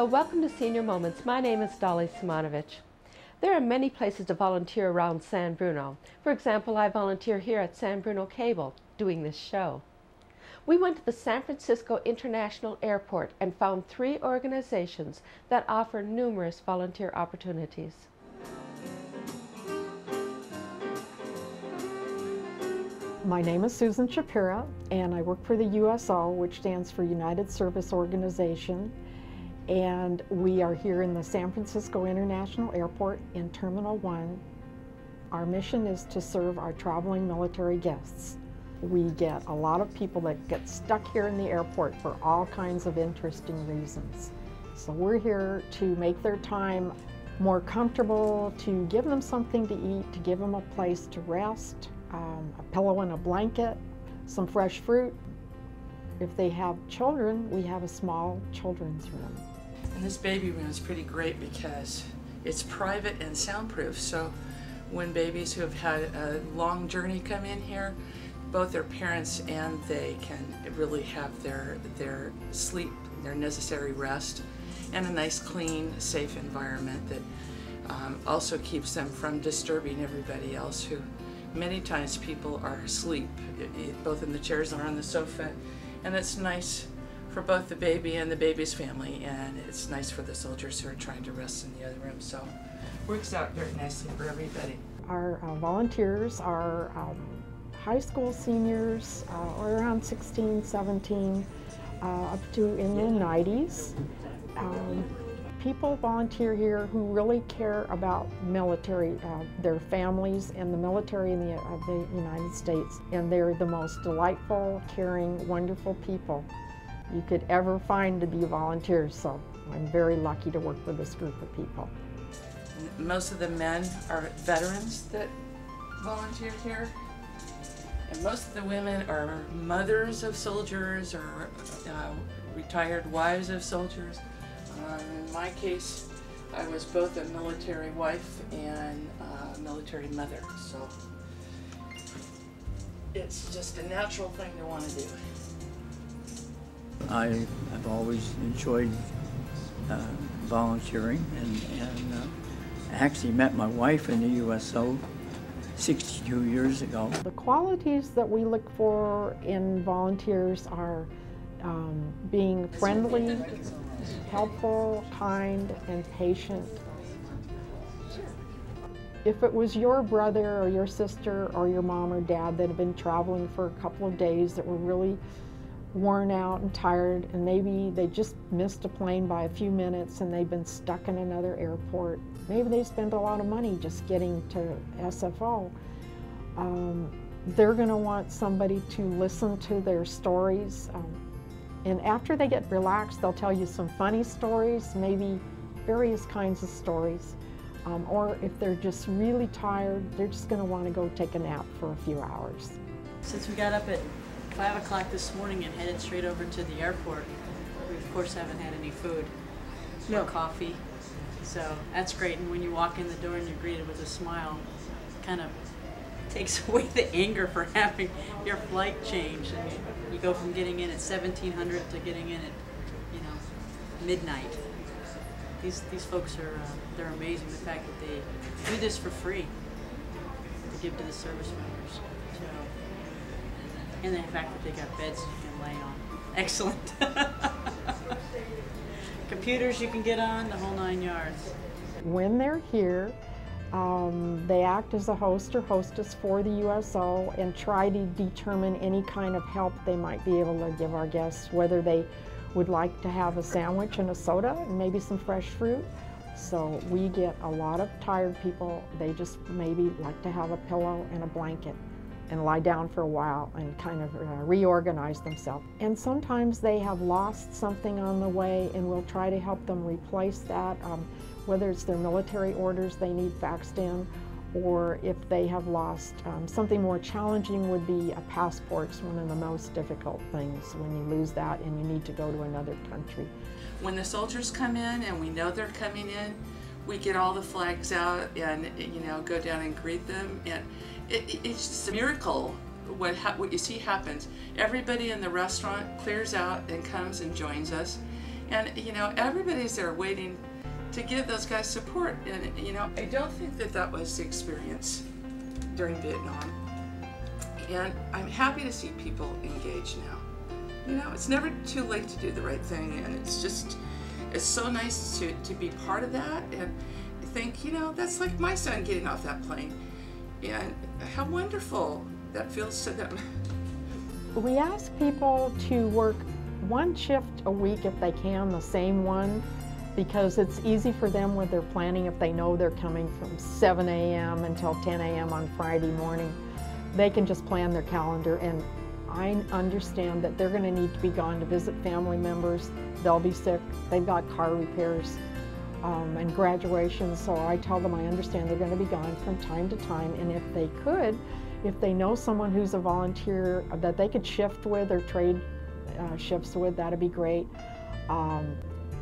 Hello, welcome to Senior Moments. My name is Dolly Simonovich. There are many places to volunteer around San Bruno. For example, I volunteer here at San Bruno Cable doing this show. We went to the San Francisco International Airport and found 3 organizations that offer numerous volunteer opportunities. My name is Susan Shapira, and I work for the USO, which stands for United Service Organization. And we are here in the San Francisco International Airport in Terminal 1. Our mission is to serve our traveling military guests. We get a lot of people that get stuck here in the airport for all kinds of interesting reasons. So we're here to make their time more comfortable, to give them something to eat, to give them a place to rest, a pillow and a blanket, some fresh fruit. If they have children, we have a small children's room. And this baby room is pretty great because it's private and soundproof. So when babies who have had a long journey come in here, both their parents and they can really have their sleep, their necessary rest, and a nice, clean, safe environment that also keeps them from disturbing everybody else who many times people are asleep, both in the chairs or on the sofa. And it's nice for both the baby and the baby's family, and it's nice for the soldiers who are trying to rest in the other room. So it works out very nicely for everybody. Our volunteers are high school seniors, or around 16, 17, up to in their 90s. People volunteer here who really care about military, their families and the military of the United States. And they're the most delightful, caring, wonderful people you could ever find to be volunteers. So I'm very lucky to work with this group of people. Most of the men are veterans that volunteer here. And most of the women are mothers of soldiers or retired wives of soldiers. In my case, I was both a military wife and a military mother, so it's just a natural thing to want to do. I have always enjoyed volunteering, and I actually met my wife in the USO 62 years ago. The qualities that we look for in volunteers are being friendly, helpful, kind, and patient. If it was your brother or your sister or your mom or dad that had been traveling for a couple of days that were really worn out and tired, and maybe they just missed a plane by a few minutes and they've been stuck in another airport, maybe they spend a lot of money just getting to SFO, they're going to want somebody to listen to their stories. And after they get relaxed, they'll tell you some funny stories, maybe various kinds of stories. Or if they're just really tired, they're just going to want to go take a nap for a few hours. Since we got up at 5 o'clock this morning and headed straight over to the airport, we of course haven't had any food or coffee. So that's great. And when you walk in the door and you're greeted with a smile, it kind of takes away the anger for having your flight change. And you go from getting in at 1700 to getting in at, midnight. These folks are they're amazing. The fact that they do this for free to give to the service members. So, and the fact that they got beds you can lay on. Excellent. Computers you can get on, the whole 9 yards. When they're here, they act as a host or hostess for the USO and try to determine any kind of help they might be able to give our guests, whether they would like to have a sandwich and a soda and maybe some fresh fruit. So we get a lot of tired people. They just maybe like to have a pillow and a blanket and lie down for a while and kind of reorganize themselves. And sometimes they have lost something on the way, and we'll try to help them replace that. Whether it's their military orders they need faxed in, or if they have lost something more challenging would be a passport. It's one of the most difficult things when you lose that and you need to go to another country. When the soldiers come in and we know they're coming in, we get all the flags out and go down and greet them, and it's just a miracle what you see happens. Everybody in the restaurant clears out and comes and joins us. And everybody's there waiting to give those guys support. And I don't think that was the experience during Vietnam. And I'm happy to see people engage now. It's never too late to do the right thing, and it's so nice to be part of that. And I think, that's like my son getting off that plane, and how wonderful that feels to them. We ask people to work one shift a week if they can, the same one, because it's easy for them when they're planning. If they know they're coming from 7 a.m. until 10 a.m. on Friday morning, they can just plan their calendar. And I understand that they're going to need to be gone to visit family members. They'll be sick. They've got car repairs and graduations. So I tell them I understand they're going to be gone from time to time. And if they know someone who's a volunteer that they could shift with or trade shifts with, that'd be great.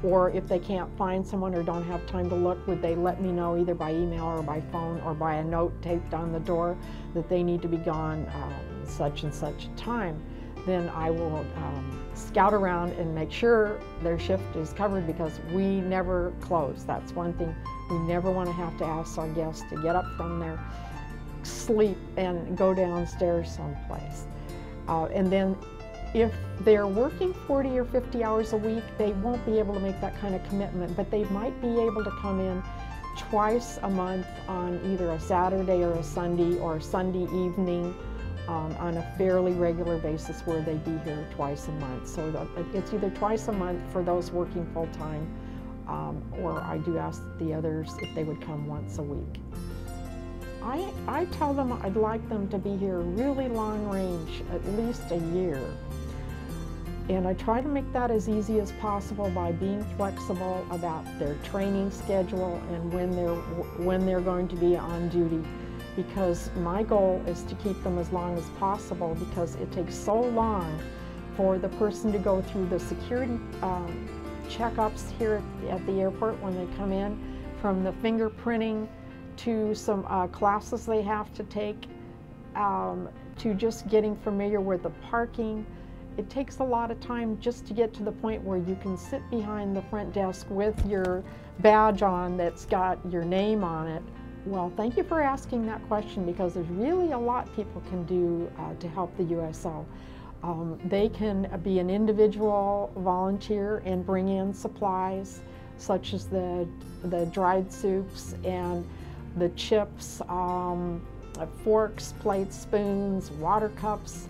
Or if they can't find someone or don't have time to look, would they let me know either by email or by phone or by a note taped on the door that they need to be gone such and such a time. Then I will scout around and make sure their shift is covered, because we never close. That's one thing. We never want to have to ask our guests to get up from their sleep and go downstairs someplace. And then if they're working 40 or 50 hours a week, they won't be able to make that kind of commitment, but they might be able to come in twice a month on either a Saturday or a Sunday, or a Sunday evening on a fairly regular basis, where they be here twice a month. So it's either twice a month for those working full-time, or I do ask the others if they would come once a week. I tell them I'd like them to be here really long range, at least a year. And I try to make that as easy as possible by being flexible about their training schedule and when they're going to be on duty, because my goal is to keep them as long as possible, because it takes so long for the person to go through the security checkups here at the airport when they come in, from the fingerprinting to some classes they have to take, to just getting familiar with the parking. It takes a lot of time just to get to the point where you can sit behind the front desk with your badge on that's got your name on it. Well, thank you for asking that question, because there's really a lot people can do to help the USO. They can be an individual volunteer and bring in supplies such as the dried soups and the chips, forks, plates, spoons, water cups,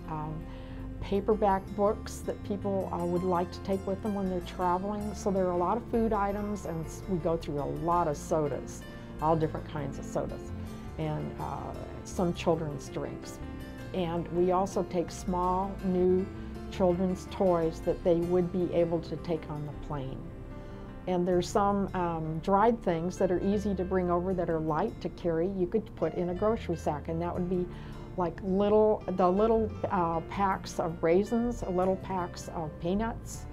paperback books that people would like to take with them when they're traveling. So there are a lot of food items, and we go through a lot of sodas, all different kinds of sodas, and some children's drinks. And we also take small, new children's toys that they would be able to take on the plane. And there's some dried things that are easy to bring over that are light to carry. You could put in a grocery sack, and that would be like the little packs of raisins, little packs of peanuts.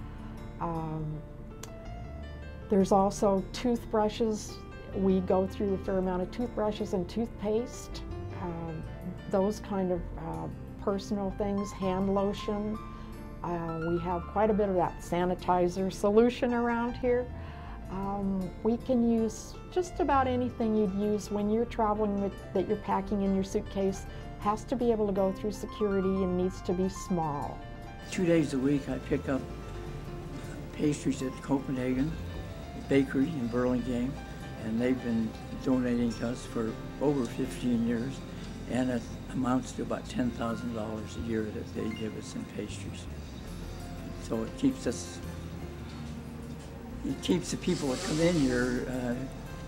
There's also toothbrushes. We go through a fair amount of toothbrushes and toothpaste, those kind of personal things, hand lotion. We have quite a bit of that sanitizer solution around here. We can use just about anything you'd use when you're traveling with, that you're packing in your suitcase. Has to be able to go through security and needs to be small. 2 days a week I pick up pastries at Copenhagen Bakery in Burlingame, and they've been donating to us for over 15 years, and it amounts to about $10,000 a year that they give us in pastries. So it keeps the people that come in here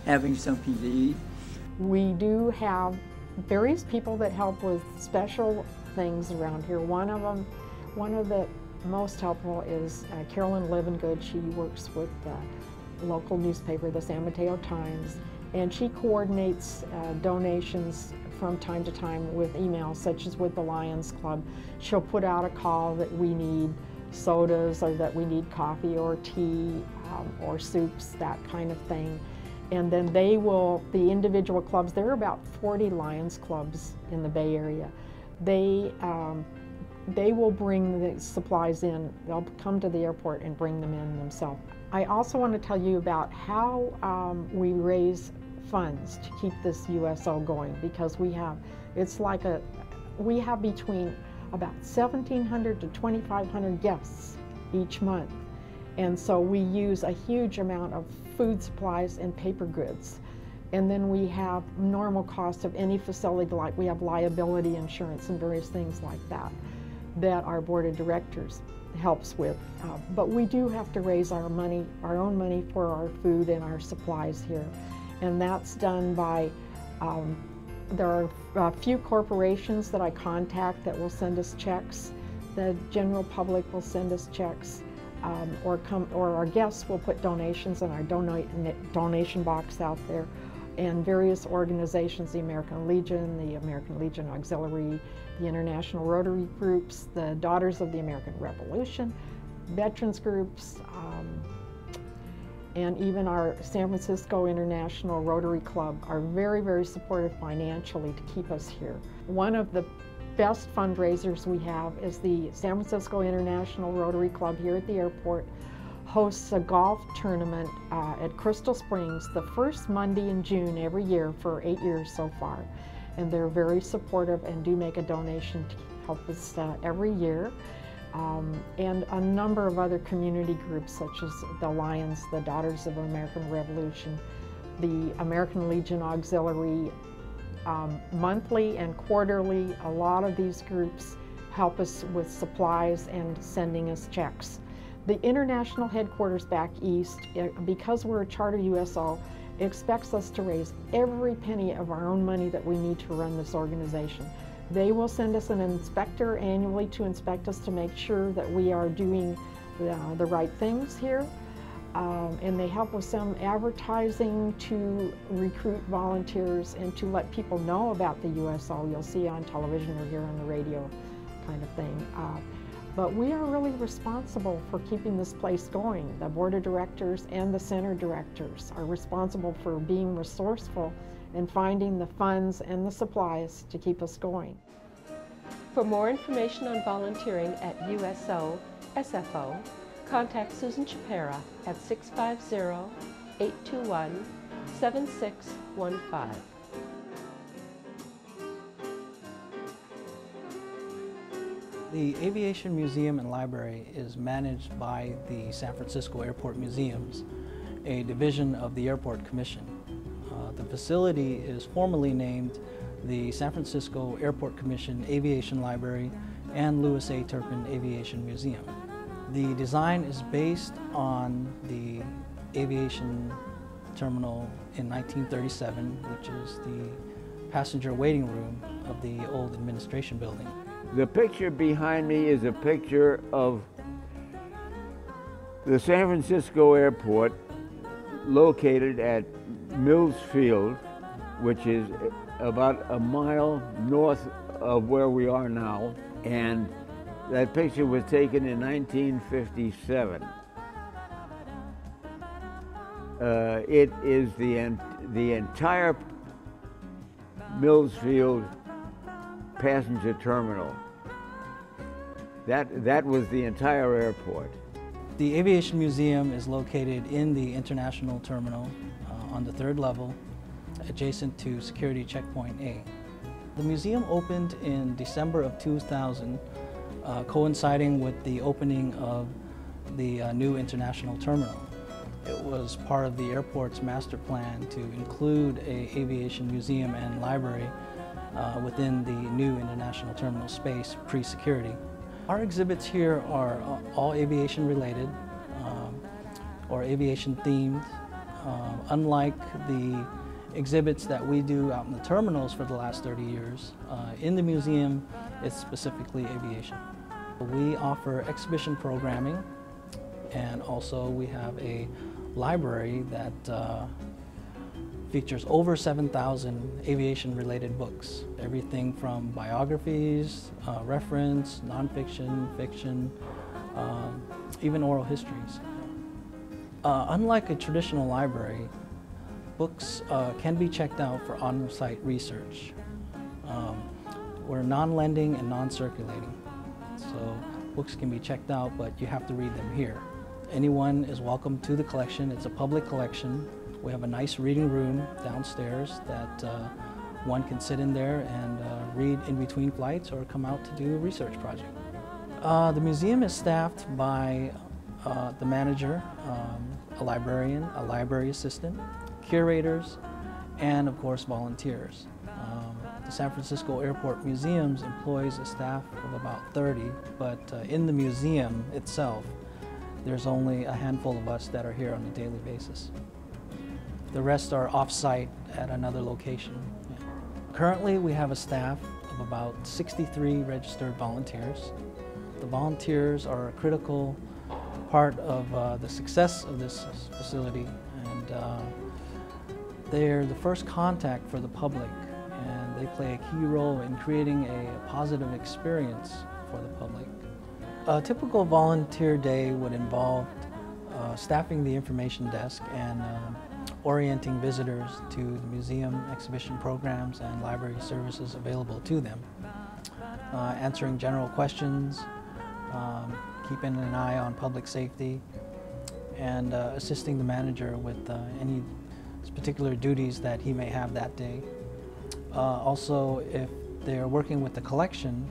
having something to eat. We do have various people that help with special things around here. One of the most helpful is Carolyn Livengood. She works with the local newspaper, the San Mateo Times, and she coordinates donations from time to time with emails, such as with the Lions Club. She'll put out a call that we need sodas, or that we need coffee or tea or soups, that kind of thing. And then they will, the individual clubs, there are about 40 Lions clubs in the Bay Area. They will bring the supplies in. They'll come to the airport and bring them in themselves. I also want to tell you about how we raise funds to keep this USO going, because we have between about 1,700 to 2,500 guests each month. And so we use a huge amount of food supplies and paper goods. And then we have normal costs of any facility, like we have liability insurance and various things like that, that our board of directors helps with. But we do have to raise our own money for our food and our supplies here. And that's done by, there are a few corporations that I contact that will send us checks. The general public will send us checks, or our guests will put donations in our donation box out there. And various organizations, the American Legion Auxiliary, the International Rotary Groups, the Daughters of the American Revolution, veterans groups, and even our San Francisco International Rotary Club are very, very supportive financially to keep us here. One of the best fundraisers we have is the San Francisco International Rotary Club here at the airport hosts a golf tournament at Crystal Springs the first Monday in June every year for 8 years so far. And they're very supportive and do make a donation to help us every year. And a number of other community groups such as the Lions, the Daughters of the American Revolution, the American Legion Auxiliary, monthly and quarterly. A lot of these groups help us with supplies and sending us checks. The international headquarters back east, because we're a charter USO, expects us to raise every penny of our own money that we need to run this organization. They will send us an inspector annually to inspect us to make sure that we are doing the right things here. And they help with some advertising to recruit volunteers and to let people know about the USO. You'll see on television or hear on the radio kind of thing. But we are really responsible for keeping this place going. The board of directors and the center directors are responsible for being resourceful and finding the funds and the supplies to keep us going. For more information on volunteering at USO SFO, contact Susan Chapera at 650-821-7615. The Aviation Museum and Library is managed by the San Francisco Airport Museums, a division of the Airport Commission. The facility is formally named the San Francisco Airport Commission Aviation Library and Louis A. Turpin Aviation Museum. The design is based on the aviation terminal in 1937, which is the passenger waiting room of the old administration building. The picture behind me is a picture of the San Francisco Airport located at Mills Field, which is about a mile north of where we are now. And that picture was taken in 1957. It is the entire Mills Field passenger terminal. That was the entire airport. The Aviation Museum is located in the International Terminal on the 3rd level, adjacent to Security Checkpoint A. The museum opened in December of 2000, coinciding with the opening of the new International Terminal. It was part of the airport's master plan to include an aviation museum and library within the new International Terminal space pre-security. Our exhibits here are all aviation related or aviation themed. Unlike the exhibits that we do out in the terminals for the last 30 years, in the museum it's specifically aviation. We offer exhibition programming, and also we have a library that features over 7,000 aviation-related books. Everything from biographies, reference, nonfiction, fiction, even oral histories. Unlike a traditional library, books can be checked out for on-site research. We're non-lending and non-circulating, so books can be checked out, but you have to read them here. Anyone is welcome to the collection. It's a public collection. We have a nice reading room downstairs that one can sit in there and read in between flights or come out to do a research project. The museum is staffed by the manager, a librarian, a library assistant, curators, and of course volunteers. The San Francisco Airport Museums employs a staff of about 30, but in the museum itself, there's only a handful of us that are here on a daily basis. The rest are off-site at another location. Yeah. Currently, we have a staff of about 63 registered volunteers. The volunteers are a critical part of the success of this facility, and they're the first contact for the public, and they play a key role in creating a positive experience for the public. A typical volunteer day would involve staffing the information desk and orienting visitors to the museum exhibition programs and library services available to them, answering general questions, keeping an eye on public safety, and assisting the manager with any particular duties that he may have that day. Also, if they're working with the collection,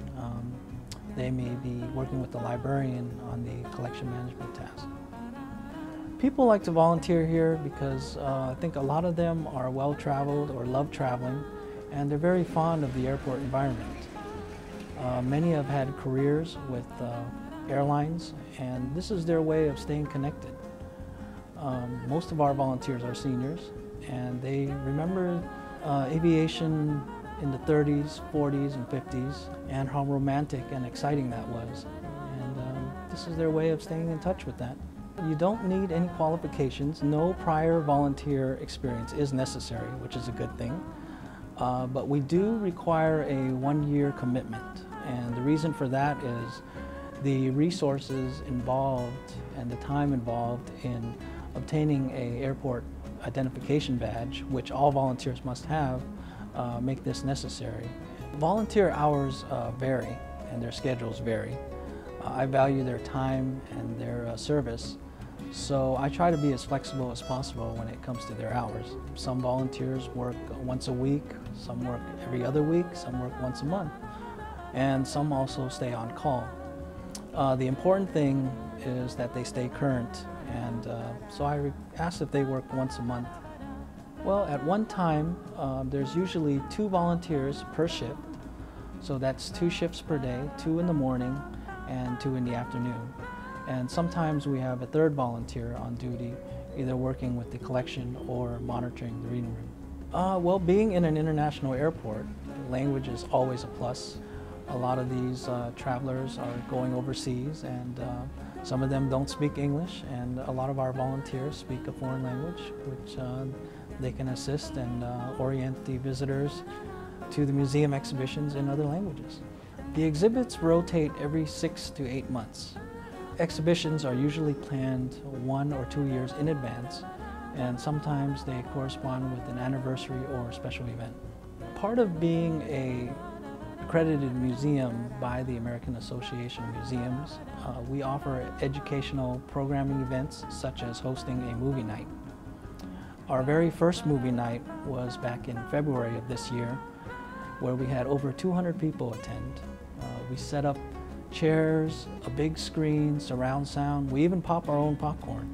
they may be working with the librarian on the collection management task. People like to volunteer here because I think a lot of them are well-traveled or love traveling, and they're very fond of the airport environment. Many have had careers with airlines, and this is their way of staying connected. Most of our volunteers are seniors, and they remember aviation in the 30s, 40s, and 50s, and how romantic and exciting that was. And this is their way of staying in touch with that. You don't need any qualifications. No prior volunteer experience is necessary, which is a good thing. But we do require a one-year commitment. And the reason for that is the resources involved and the time involved in obtaining an airport identification badge, which all volunteers must have, make this necessary. Volunteer hours vary and their schedules vary. I value their time and their service, so I try to be as flexible as possible when it comes to their hours. Some volunteers work once a week, some work every other week, some work once a month, and some also stay on call. The important thing is that they stay current, and so I asked if they work once a month. Well, at one time, there's usually 2 volunteers per shift, so that's 2 shifts per day, 2 in the morning and 2 in the afternoon. And sometimes we have a 3rd volunteer on duty, either working with the collection or monitoring the reading room. Well, being in an international airport, language is always a plus. A lot of these travelers are going overseas, and some of them don't speak English, and a lot of our volunteers speak a foreign language, which they can assist and orient the visitors to the museum exhibitions in other languages. The exhibits rotate every 6 to 8 months. Exhibitions are usually planned 1 or 2 years in advance, and sometimes they correspond with an anniversary or special event. Part of being an accredited museum by the American Association of Museums, we offer educational programming events such as hosting a movie night. Our very first movie night was back in February of this year, where we had over 200 people attend. We set up chairs, a big screen, surround sound. We even pop our own popcorn.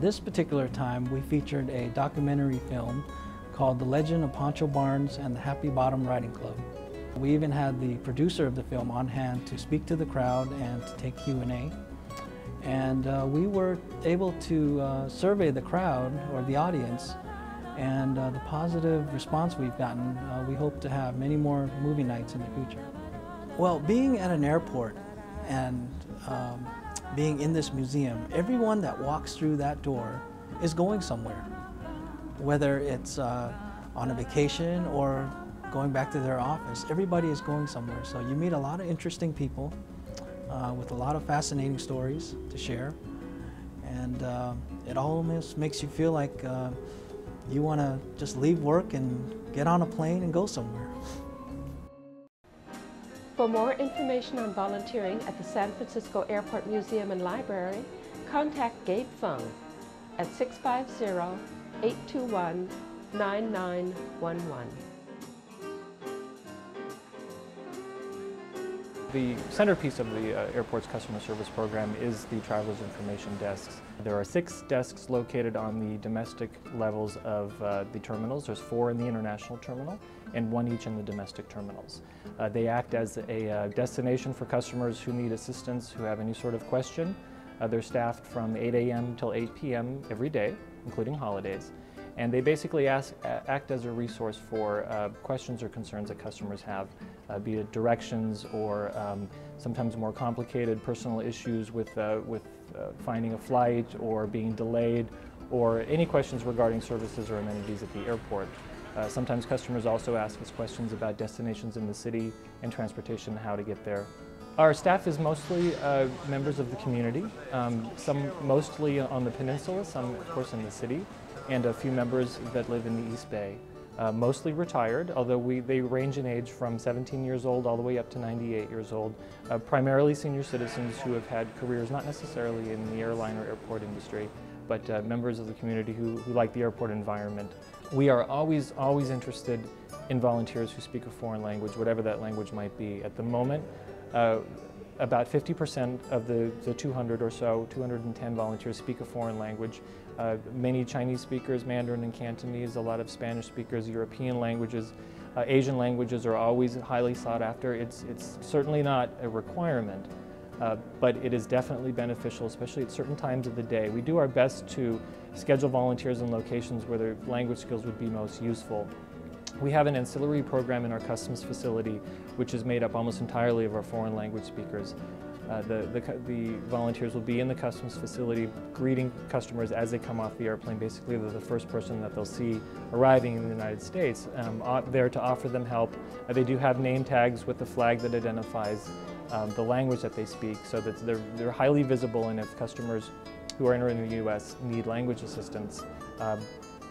This particular time, we featured a documentary film called The Legend of Pancho Barnes and the Happy Bottom Riding Club. We even had the producer of the film on hand to speak to the crowd and to take Q&A. And we were able to survey the crowd or the audience, and the positive response we've gotten, we hope to have many more movie nights in the future. Well, being at an airport and being in this museum, everyone that walks through that door is going somewhere, whether it's on a vacation or going back to their office. Everybody is going somewhere, so you meet a lot of interesting people with a lot of fascinating stories to share, and it almost makes you feel like you want to just leave work and get on a plane and go somewhere. For more information on volunteering at the San Francisco Airport Museum and Library, Contact Gabe Fung at 650-821-9911. The centerpiece of the airport's customer service program is the traveler's information desks. There are 6 desks located on the domestic levels of the terminals. There's 4 in the international terminal and 1 each in the domestic terminals. They act as a destination for customers who need assistance, who have any sort of question. They're staffed from 8 a.m. till 8 p.m. every day, including holidays. And they basically act as a resource for questions or concerns that customers have, be it directions or sometimes more complicated personal issues with finding a flight or being delayed, or any questions regarding services or amenities at the airport. Sometimes customers also ask us questions about destinations in the city and transportation, how to get there. Our staff is mostly members of the community, some mostly on the peninsula, some of course in the city, and a few members that live in the East Bay. Mostly retired, although they range in age from 17 years old all the way up to 98 years old. Primarily senior citizens who have had careers not necessarily in the airline or airport industry, but members of the community who like the airport environment. We are always interested in volunteers who speak a foreign language, whatever that language might be. At the moment, about 50% of the 200 or so, 210 volunteers speak a foreign language. Many Chinese speakers, Mandarin and Cantonese, a lot of Spanish speakers, European languages, Asian languages are always highly sought after. It's certainly not a requirement, but it is definitely beneficial, especially at certain times of the day. We do our best to schedule volunteers in locations where their language skills would be most useful. We have an ancillary program in our customs facility which is made up almost entirely of our foreign language speakers. The volunteers will be in the customs facility greeting customers as they come off the airplane. Basically, they're the first person that they'll see arriving in the United States, there to offer them help. They do have name tags with the flag that identifies the language that they speak, so that they're highly visible, and if customers who are entering the U.S. need language assistance,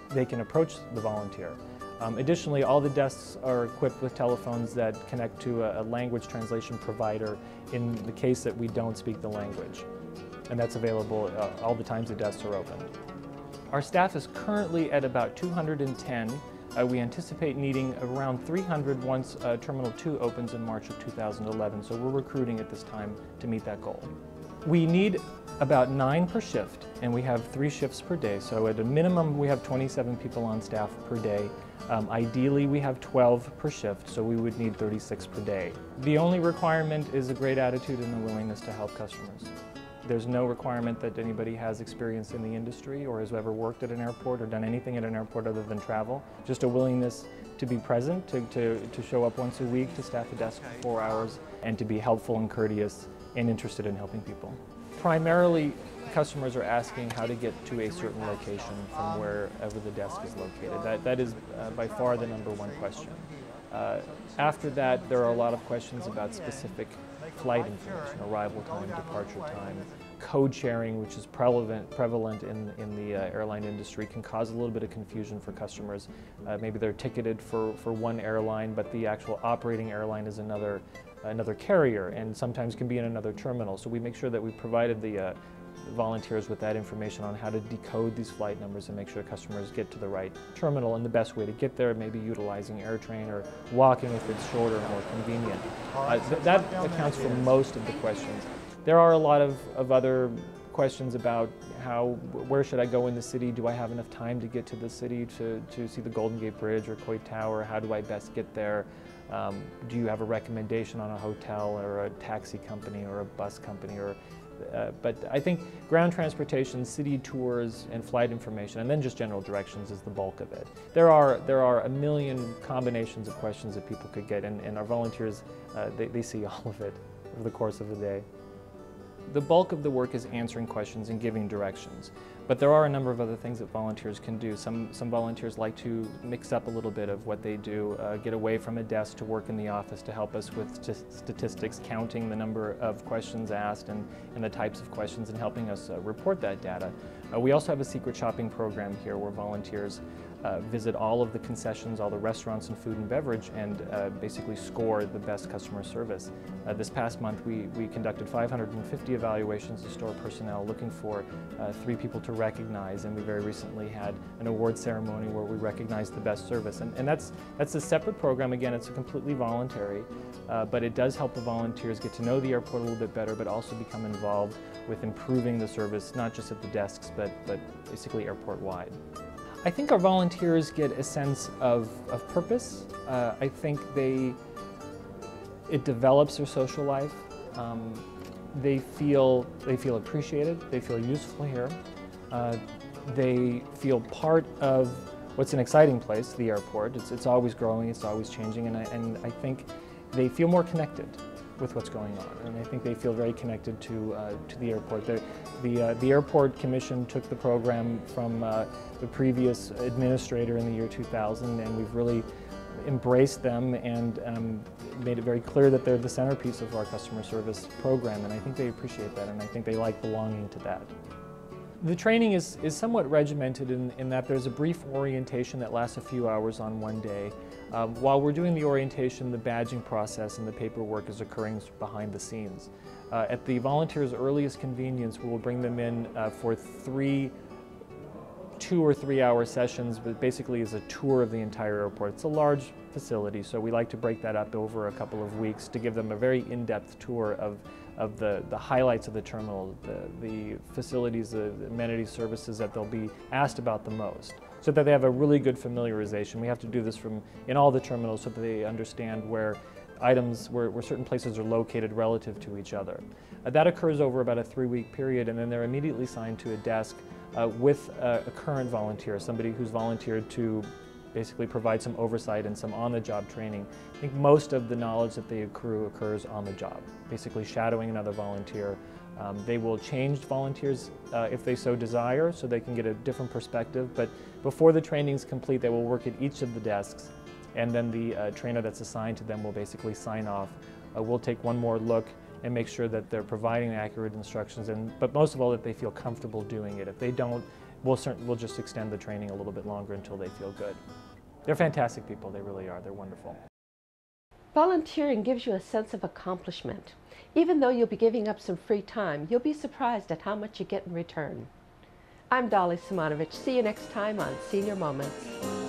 they can approach the volunteer. Additionally, all the desks are equipped with telephones that connect to a language translation provider in the case that we don't speak the language. And that's available all the times the desks are open. Our staff is currently at about 210. We anticipate needing around 300 once Terminal 2 opens in March of 2011, so we're recruiting at this time to meet that goal. We need about 9 per shift, and we have 3 shifts per day, so at a minimum we have 27 people on staff per day. Ideally we have 12 per shift, so we would need 36 per day. The only requirement is a great attitude and a willingness to help customers. There's no requirement that anybody has experience in the industry or has ever worked at an airport or done anything at an airport other than travel. Just a willingness to be present, to show up once a week, to staff a desk for 4 hours, and to be helpful and courteous and interested in helping people. Primarily, customers are asking how to get to a certain location from wherever the desk is located. That is by far the #1 question. After that, there are a lot of questions about specific flight information, arrival time, departure time. Code sharing, which is prevalent in the airline industry, can cause a little bit of confusion for customers. Maybe they're ticketed for one airline, but the actual operating airline is another carrier, and sometimes can be in another terminal. So we make sure that we provided the volunteers with that information on how to decode these flight numbers and make sure customers get to the right terminal, and the best way to get there, maybe utilizing AirTrain or walking if it's shorter and more convenient. That accounts for most of the questions. There are a lot of other questions about where should I go in the city? Do I have enough time to get to the city to see the Golden Gate Bridge or Coit Tower? How do I best get there? Do you have a recommendation on a hotel or a taxi company or a bus company? But I think ground transportation, city tours, and flight information, and then just general directions is the bulk of it. There are a million combinations of questions that people could get, and our volunteers, they see all of it over the course of the day. The bulk of the work is answering questions and giving directions, but there are a number of other things that volunteers can do. Some volunteers like to mix up a little bit of what they do, get away from a desk to work in the office to help us with statistics, counting the number of questions asked and the types of questions, and helping us report that data. We also have a secret shopping program here where volunteers visit all of the concessions, all the restaurants and food and beverage, and basically score the best customer service. This past month we conducted 550 evaluations of store personnel looking for 3 people to recognize, and we very recently had an award ceremony where we recognized the best service. And that's a separate program. Again, it's completely voluntary, but it does help the volunteers get to know the airport a little bit better, but also become involved with improving the service, not just at the desks, but basically airport-wide. I think our volunteers get a sense of purpose. I think it develops their social life. They feel appreciated. They feel useful here. They feel part of what's an exciting place, the airport. It's always growing. It's always changing, and I think they feel more connected with what's going on, and I think they feel very connected to the airport. The Airport Commission took the program from the previous administrator in the year 2000, and we've really embraced them and made it very clear that they're the centerpiece of our customer service program, and I think they appreciate that, and I think they like belonging to that. The training is somewhat regimented in that there's a brief orientation that lasts a few hours on one day. While we're doing the orientation, the badging process and the paperwork is occurring behind the scenes. At the volunteers' earliest convenience, we will bring them in for 2 or 3 hour sessions, but basically is a tour of the entire airport. It's a large facility, so we like to break that up over a couple of weeks to give them a very in-depth tour of the highlights of the terminal, the facilities, the amenities, services that they'll be asked about the most, so that they have a really good familiarization. We have to do this in all the terminals so that they understand where certain places are located relative to each other. That occurs over about a 3-week period, and then they're immediately assigned to a desk with a current volunteer, somebody who's volunteered to basically provide some oversight and some on-the-job training. I think most of the knowledge that they accrue occurs on the job, basically shadowing another volunteer. They will change volunteers if they so desire, so they can get a different perspective, but before the training's complete, they will work at each of the desks, and then the trainer that's assigned to them will basically sign off. We'll take one more look and make sure that they're providing accurate instructions, but most of all that they feel comfortable doing it. If they don't, we'll just extend the training a little bit longer until they feel good. They're fantastic people, they really are, they're wonderful. Volunteering gives you a sense of accomplishment. Even though you'll be giving up some free time, you'll be surprised at how much you get in return. I'm Dolly Simonovich. See you next time on Senior Moments.